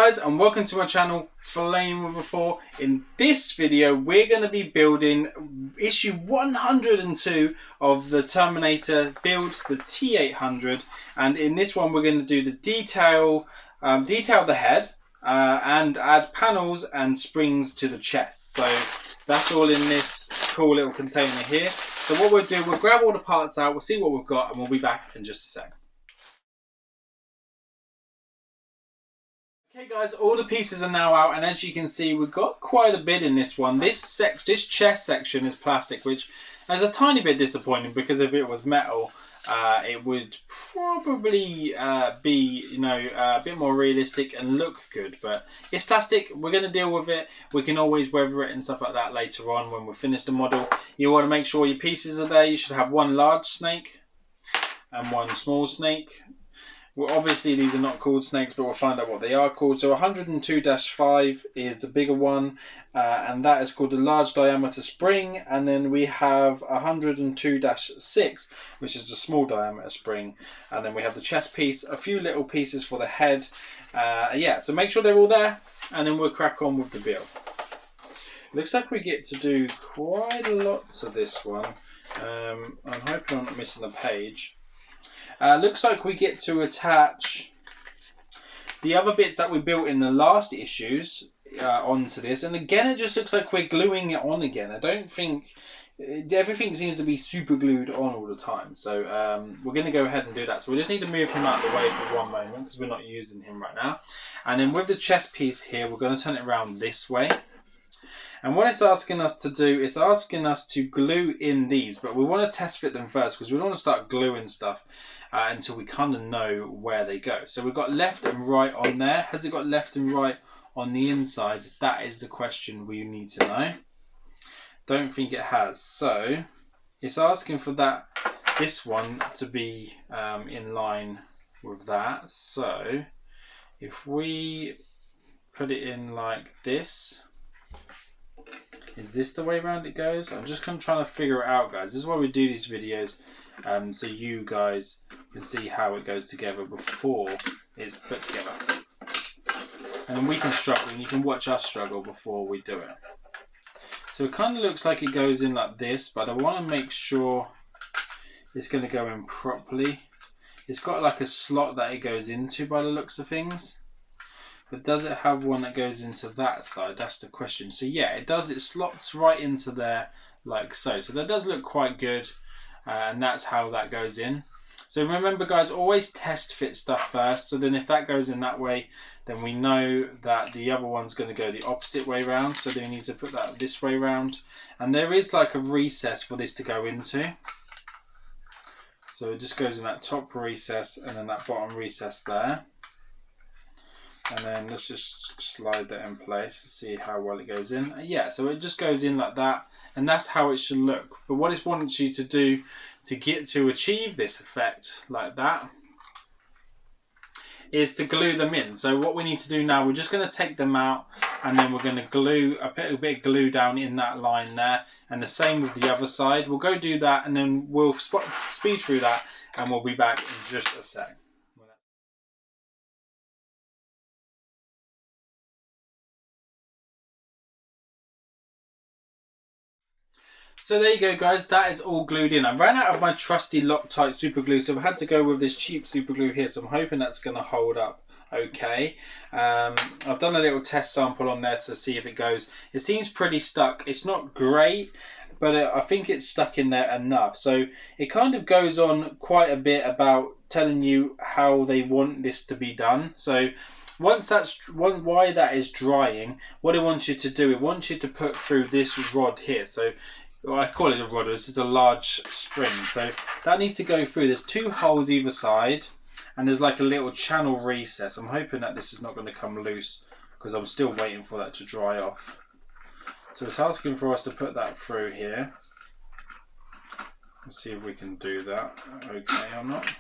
guys, and welcome to my channel Flame with a 4. In this video we're going to be building issue 102 of the Terminator build, the T-800, and in this one we're going to do the detail the head and add panels and springs to the chest. So that's all in this cool little container here. So what we'll do, we'll grab all the parts out, we'll see what we've got, and we'll be back in just a sec. Okay guys, all the pieces are now out, and as you can see we've got quite a bit in this one. This chest section is plastic, which is a tiny bit disappointing because if it was metal it would probably be, a bit more realistic and look good, but it's plastic. We're going to deal with it. We can always weather it and stuff like that later on when we've finished the model. You want to make sure your pieces are there. You should have one large snake and one small snake. Well, obviously these are not called snakes, but we'll find out what they are called. So 102-5 is the bigger one, and that is called the large diameter spring. And then we have 102-6, which is the small diameter spring. And then we have the chest piece, a few little pieces for the head. Yeah, so make sure they're all there, and then we'll crack on with the build. Looks like we get to do quite a lot to this one. I'm hoping I'm not missing a page. Looks like we get to attach the other bits that we built in the last issues onto this, and again it just looks like we're gluing it on again. I don't think everything seems to be super glued on all the time, so we're going to go ahead and do that. So we just need to move him out of the way for one moment because we're not using him right now. And then with the chest piece here, we're going to turn it around this way. And what it's asking us to do is asking us to glue in these, but we want to test fit them first because we don't want to start gluing stuff until we kind of know where they go. So we've got left and right on there. Has it got left and right on the inside? That is the question we need to know. Don't think it has. So it's asking for this one to be in line with that. So if we put it in like this, is this the way around it goes? I'm just kind of trying to figure it out, guys. This is why we do these videos, so you guys can see how it goes together before it's put together. And then we can struggle, and you can watch us struggle before we do it. So it kind of looks like it goes in like this, but I want to make sure it's going to go in properly. It's got like a slot that it goes into by the looks of things. But does it have one that goes into that side? That's the question. So yeah, it does. It slots right into there like so. So that does look quite good. And that's how that goes in. So remember guys, always test fit stuff first. So then if that goes in that way, then we know that the other one's going to go the opposite way round. So then we need to put that this way round. And there is like a recess for this to go into. So it just goes in that top recess and then that bottom recess there. And then let's just slide that in place to see how well it goes in. Yeah, so it just goes in like that, and that's how it should look. But what it wants you to do to achieve this effect like that is to glue them in. So what we need to do now, we're just going to take them out, and then we're going to glue a bit of glue down in that line there, and the same with the other side. We'll go do that, and then we'll speed through that, and we'll be back in just a sec. So there you go guys, that is all glued in. I ran out of my trusty Loctite super glue, so I've had to go with this cheap super glue here, so I'm hoping that's going to hold up okay. I've done a little test sample on there to see if it goes. It seems pretty stuck. It's not great, but I think it's stuck in there enough. So it kind of goes on quite a bit about telling you how they want this to be done. So once why that is drying, what it wants you to do, it wants you to put through this rod here. So well, I call it a rod, this is a large spring. So that needs to go through. There's two holes either side, and there's like a little channel recess. I'm hoping that this is not going to come loose because I'm still waiting for that to dry off. So it's asking for us to put that through here. Let's see if we can do that. Okay or not.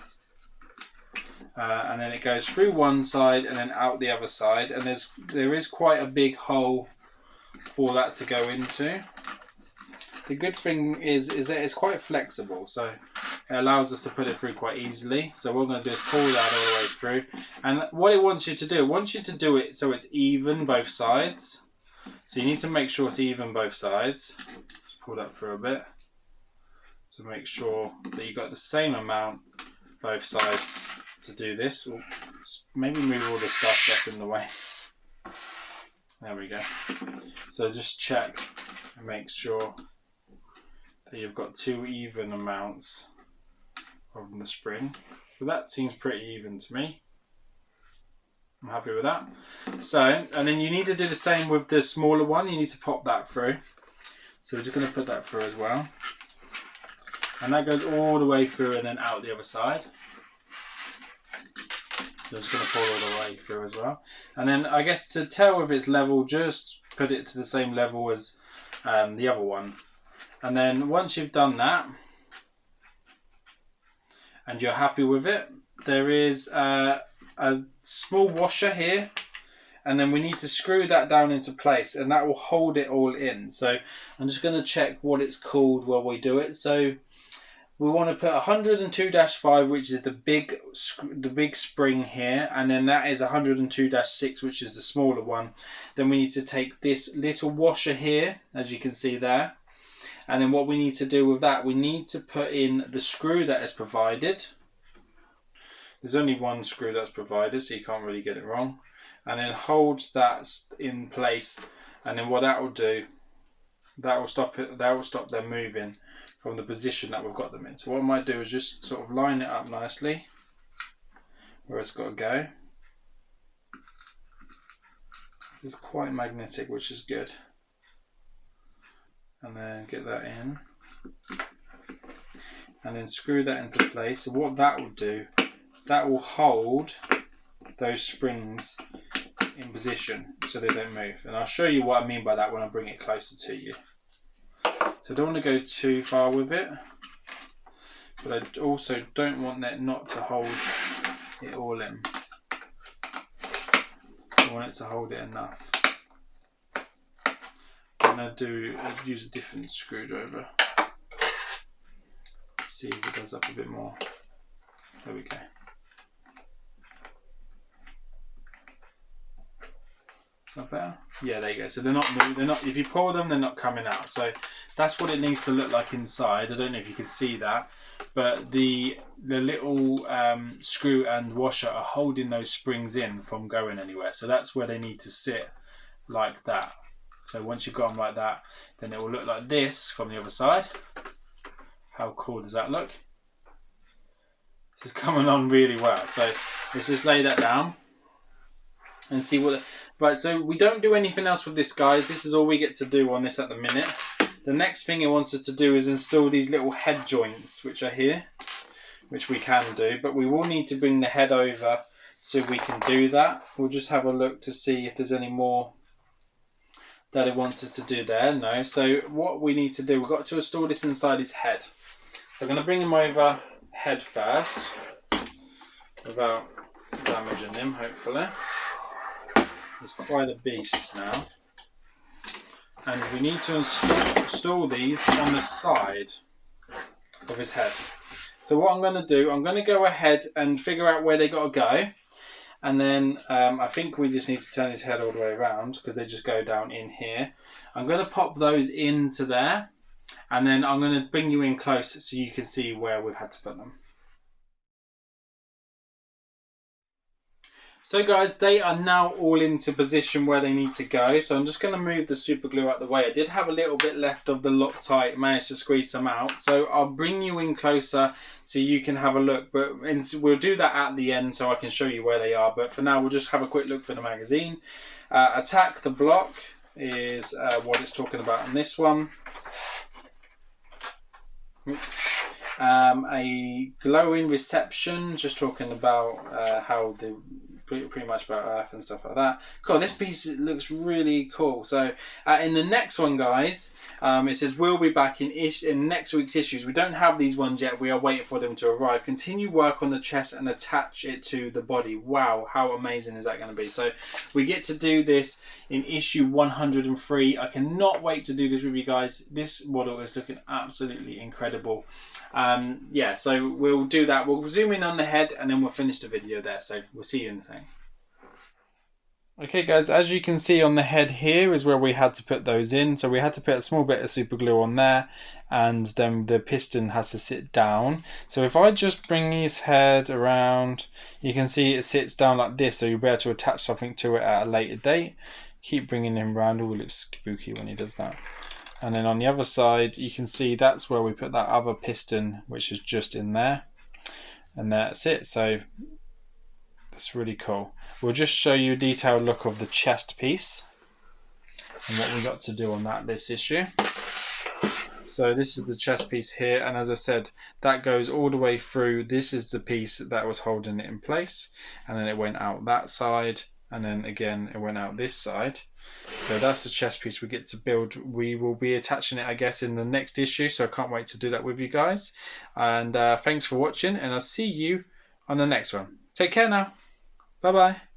And then it goes through one side and then out the other side, and there is quite a big hole for that to go into. The good thing is that it's quite flexible, so it allows us to put it through quite easily. So what we're going to do is pull that all the way through. And what it wants you to do, it wants you to do it so it's even both sides. So you need to make sure it's even both sides. Just pull that through a bit to make sure that you've got the same amount both sides to do this. Or maybe move all the stuff that's in the way. There we go. So just check and make sure that you've got two even amounts of the spring. So that seems pretty even to me. I'm happy with that. So, and then you need to do the same with the smaller one. You need to pop that through. So we're just going to put that through as well. And that goes all the way through and then out the other side. So I'm just going to pull all the way through as well. And then I guess to tell if it's level, just put it to the same level as the other one. And then once you've done that, and you're happy with it, there is a small washer here, and then we need to screw that down into place, and that will hold it all in. So I'm just going to check what it's called while we do it. So we want to put 102-5, which is the big spring here, and then that is 102-6, which is the smaller one. Then we need to take this little washer here, as you can see there. And then what we need to do with that, we need to put in the screw that is provided. There's only one screw that's provided, so you can't really get it wrong. And then hold that in place. And then what that will do, that will stop it. That will stop them moving from the position that we've got them in. So what I might do is just sort of line it up nicely where it's got to go. This is quite magnetic, which is good. And then get that in, and then screw that into place. So what that will do, that will hold those springs in position so they don't move. And I'll show you what I mean by that when I bring it closer to you. So I don't want to go too far with it, but I also don't want that not to hold it all in. I want it to hold it enough. I'd use a different screwdriver to see if it does up a bit more. There we go. Is that better? Yeah, there you go. So they're not. If you pull them, they're not coming out. So that's what it needs to look like inside. I don't know if you can see that, but the little screw and washer are holding those springs in from going anywhere. So that's where they need to sit, like that. So once you've got them like that, then it will look like this from the other side. How cool does that look? This is coming on really well. So let's just lay that down and see what... Right, so we don't do anything else with this, guys. This is all we get to do on this at the minute. The next thing it wants us to do is install these little head joints, which are here, which we can do. But we will need to bring the head over so we can do that. We'll just have a look to see if there's any more that it wants us to do there. No. So what we need to do, we've got to install this inside his head. So I'm going to bring him over head first without damaging him, hopefully. He's quite a beast now. And we need to install these on the side of his head. So what I'm going to do, I'm going to go ahead and figure out where they got to go. And then I think we just need to turn his head all the way around because they just go down in here. I'm going to pop those into there, and then I'm going to bring you in close so you can see where we've had to put them. So guys, they are now all into position where they need to go. So I'm just going to move the super glue out of the way. I did have a little bit left of the Loctite, managed to squeeze some out. So I'll bring you in closer so you can have a look. But we'll do that at the end so I can show you where they are. But for now, we'll just have a quick look for the magazine. Attack the block is what it's talking about in this one. A glowing reception, just talking about how the pretty much about Earth and stuff like that. Cool, this piece looks really cool. So in the next one, guys, it says we'll be back in next week's issues. We don't have these ones yet. We are waiting for them to arrive. Continue work on the chest and attach it to the body. Wow, how amazing is that going to be? So we get to do this in issue 103. I cannot wait to do this with you guys. This model is looking absolutely incredible. Yeah, so we'll do that. We'll zoom in on the head and then we'll finish the video there. So we'll see you in the thing. Okay guys, as you can see on the head here is where we had to put those in. So we had to put a small bit of super glue on there, and then the piston has to sit down. So if I just bring his head around, you can see it sits down like this, so you'll be able to attach something to it at a later date. Keep bringing him around. Oh, it looks spooky when he does that. And then on the other side, you can see that's where we put that other piston, which is just in there. And that's it. So that's really cool. We'll just show you a detailed look of the chest piece and what we got to do on this issue. So this is the chest piece here, and as I said, that goes all the way through. This is the piece that was holding it in place, and then it went out that side, and then again it went out this side. So that's the chest piece we get to build. We will be attaching it, I guess, in the next issue, so I can't wait to do that with you guys. And thanks for watching, and I'll see you on the next one. Take care now. Bye bye.